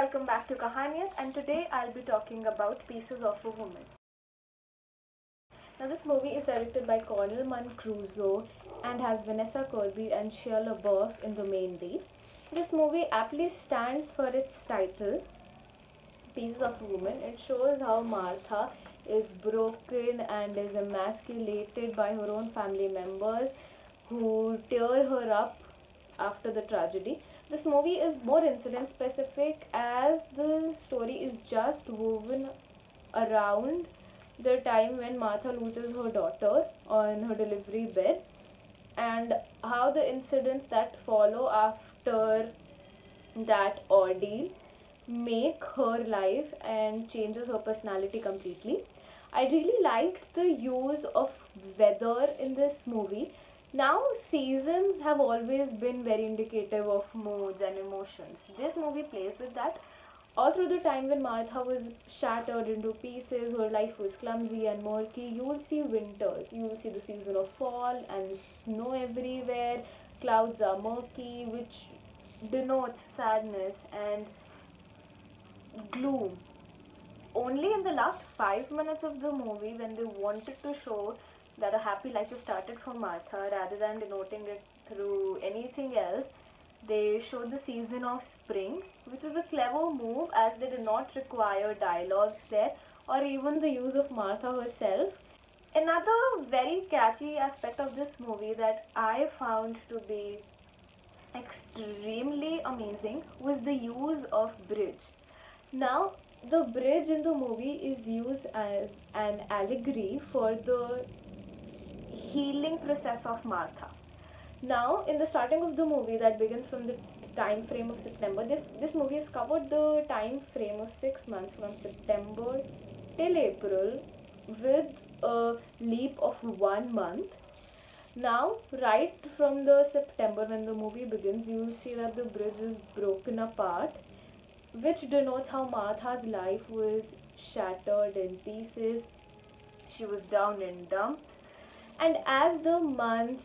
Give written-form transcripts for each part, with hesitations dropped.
welcome back to Kahaniyat, and today I'll be talking about Pieces of a Woman. Now this movie is directed by Cornel Mancuso and has Vanessa Kirby and Shia LaBeouf in the main lead. This movie aptly stands for its title, Pieces of a Woman. It shows how Martha is broken and is emasculated by her own family members who tear her up after the tragedy. This movie is more incident specific as the story is just woven around the time when Martha loses her daughter on her delivery bed and how the incidents that follow after that ordeal make her life and changes her personality completely. I really liked the use of weather in this movie. Now, seasons have always been very indicative of moods and emotions. This movie plays with that. All through the time when Martha was shattered into pieces, her life was clumsy and murky, you will see winters. You will see the season of fall and snow everywhere. Clouds are murky, which denotes sadness and gloom. Only in the last 5 minutes of the movie, when they wanted to show that a happy life has started for Martha rather than denoting it through anything else, they showed the season of spring, which was a clever move as they did not require dialogues there or even the use of Martha herself. Another very catchy aspect of this movie that I found to be extremely amazing was the use of bridge. Now, the bridge in the movie is used as an allegory for the healing process of Martha. Now, in the starting of the movie that begins from the time frame of September, this movie has covered the time frame of 6 months from September till April with a leap of 1 month. Now, right from the September when the movie begins, you will see that the bridge is broken apart, which denotes how Martha's life was shattered in pieces. She was down in dumps. And as the months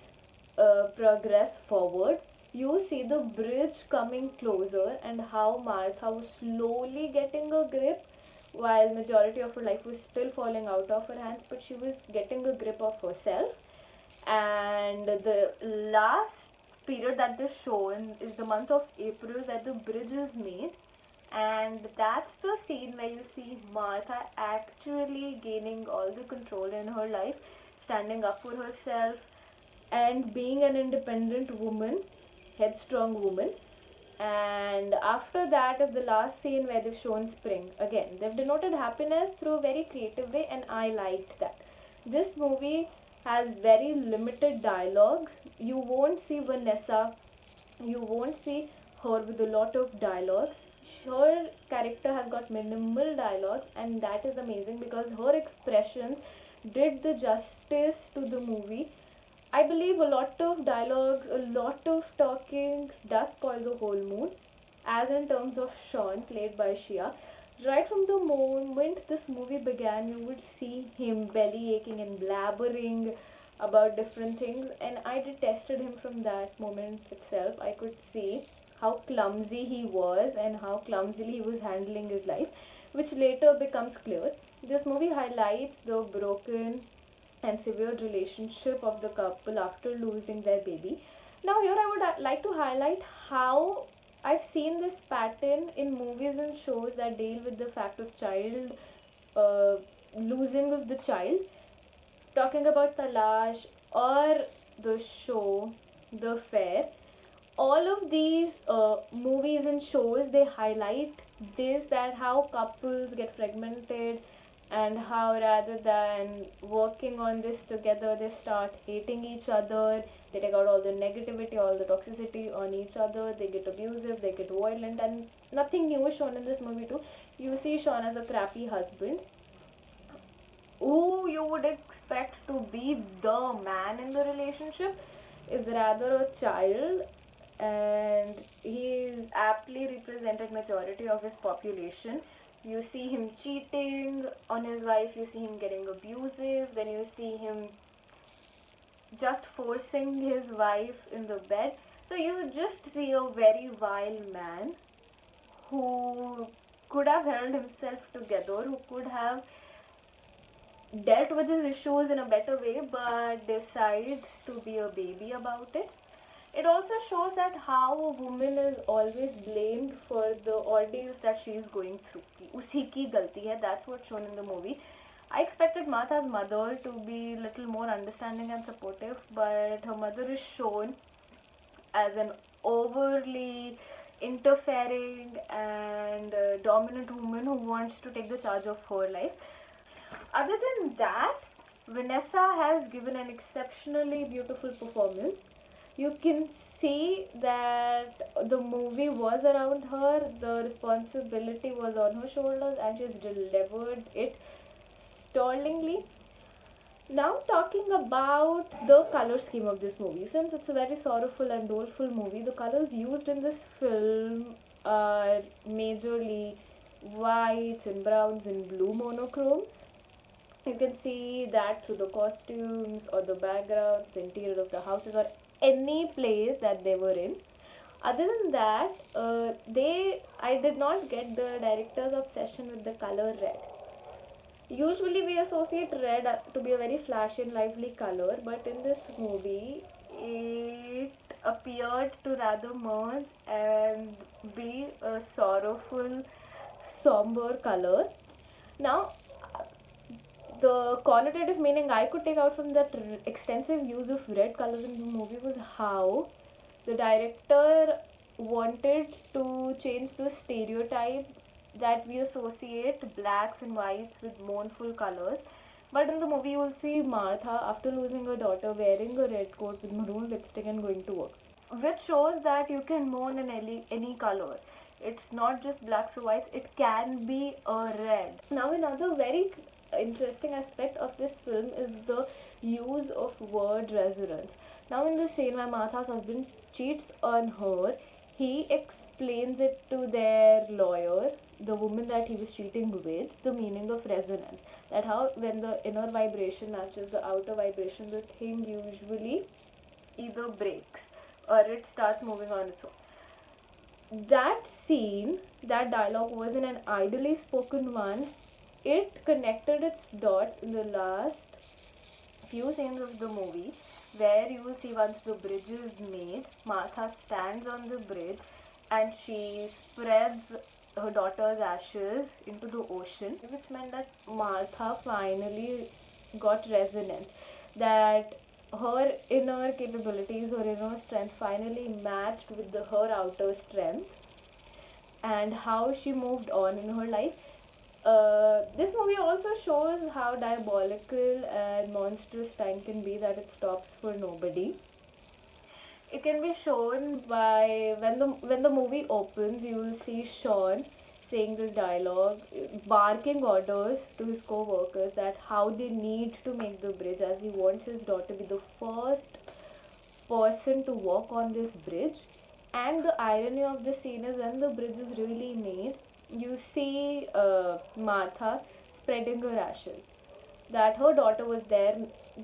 progress forward, you see the bridge coming closer and how Martha was slowly getting a grip while majority of her life was still falling out of her hands, but she was getting a grip of herself. And the last period that is shown is the month of April that the bridge is made, and that's the scene where you see Martha actually gaining all the control in her life, standing up for herself and being an independent woman, headstrong woman. And after that is the last scene where they've shown spring. Again, they've denoted happiness through a very creative way, and I liked that. This movie has very limited dialogues. You won't see Vanessa, you won't see her with a lot of dialogues. Her character has got minimal dialogues, and that is amazing because her expressions did the justice to the movie. I believe a lot of dialogues, a lot of talking does spoil the whole mood, as in terms of Sean, played by Shia. Right from the moment this movie began, you would see him belly aching and blabbering about different things, and I detested him from that moment itself. I could see how clumsy he was and how clumsily he was handling his life, which later becomes clear. This movie highlights the broken and severe relationship of the couple after losing their baby. Now, here I would like to highlight how I've seen this pattern in movies and shows that deal with the fact of child uh, losing of the child. Talking about Talash or the show The Fair, all of these movies and shows they highlight this, that how couples get fragmented and how rather than working on this together they start hating each other. They take out all the negativity, all the toxicity on each other. They get abusive, they get violent, and nothing new is shown in this movie too. You see Sean as a crappy husband who you would expect to be the man in the relationship is rather a child, and he is aptly represented majority of his population. You see him cheating on his wife, you see him getting abusive, then you see him just forcing his wife in the bed. So you just see a very vile man who could have held himself together, who could have dealt with his issues in a better way, but decides to be a baby about it. It also shows that how a woman is always blamed for the ordeals that she is going through. Usi ki galti hai, that's what's shown in the movie. I expected Martha's mother to be little more understanding and supportive, but her mother is shown as an overly interfering and dominant woman who wants to take the charge of her life. Other than that, Vanessa has given an exceptionally beautiful performance. You can see that the movie was around her, the responsibility was on her shoulders, and she's delivered it sterlingly. Now, talking about the color scheme of this movie, since it's a very sorrowful and doleful movie, the colors used in this film are majorly whites and browns and blue monochromes. You can see that through the costumes or the backgrounds, the interior of the houses, or any place that they were in. Other than that, I did not get the director's obsession with the color red. Usually we associate red to be a very flashy and lively color, but in this movie it appeared to rather merge and be a sorrowful, somber color. Now, the connotative meaning I could take out from that extensive use of red colors in the movie was how the director wanted to change the stereotype that we associate blacks and whites with mournful colors. But in the movie, you will see Martha, after losing her daughter, wearing a red coat with maroon lipstick and going to work, which shows that you can mourn in any color. It's not just blacks or whites, it can be a red. Now, another very interesting aspect of this film is the use of word resonance. Now, in the scene where Martha's husband cheats on her, he explains it to their lawyer, the woman that he was cheating with, the meaning of resonance. That how when the inner vibration matches the outer vibration, the thing usually either breaks or it starts moving on its own. That scene, that dialogue wasn't an idly spoken one. It connected its dots in the last few scenes of the movie, where you will see once the bridge is made, Martha stands on the bridge and she spreads her daughter's ashes into the ocean, which meant that Martha finally got resonance, that her inner capabilities, her inner strength finally matched with her outer strength, and how she moved on in her life. This movie also shows how diabolical and monstrous time can be, that it stops for nobody. It can be shown by when the movie opens, you will see Sean saying this dialogue, barking orders to his co-workers that how they need to make the bridge, as he wants his daughter to be the first person to walk on this bridge. And the irony of the scene is when the bridge is really made, you see Martha spreading her ashes, that her daughter was there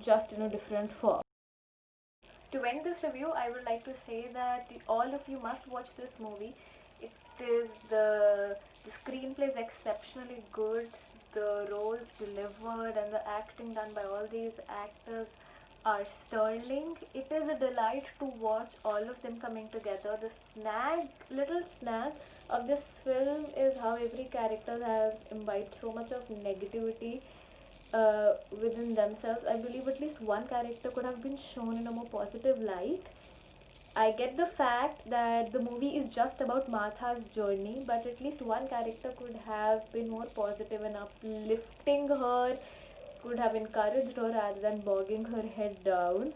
just in a different form. To end this review, I would like to say that all of you must watch this movie. It is the screenplay is exceptionally good, the roles delivered and the acting done by all these actors are sterling. It is a delight to watch all of them coming together. The little snag of this film is how every character has imbibed so much of negativity within themselves. I believe at least one character could have been shown in a more positive light. I get the fact that the movie is just about Martha's journey, but at least one character could have been more positive and uplifting her, could have encouraged her rather than bogging her head down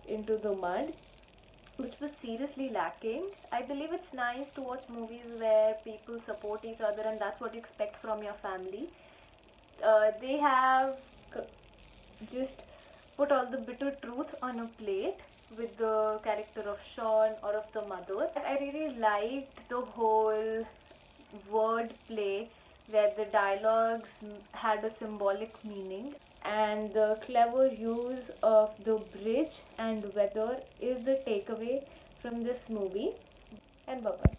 into the mud, which was seriously lacking. I believe it's nice to watch movies where people support each other, and that's what you expect from your family. They have just put all the bitter truth on a plate with the character of Sean or of the mother. I really liked the whole word play where the dialogues had a symbolic meaning, and the clever use of the bridge and weather is the takeaway from this movie. And bye bye.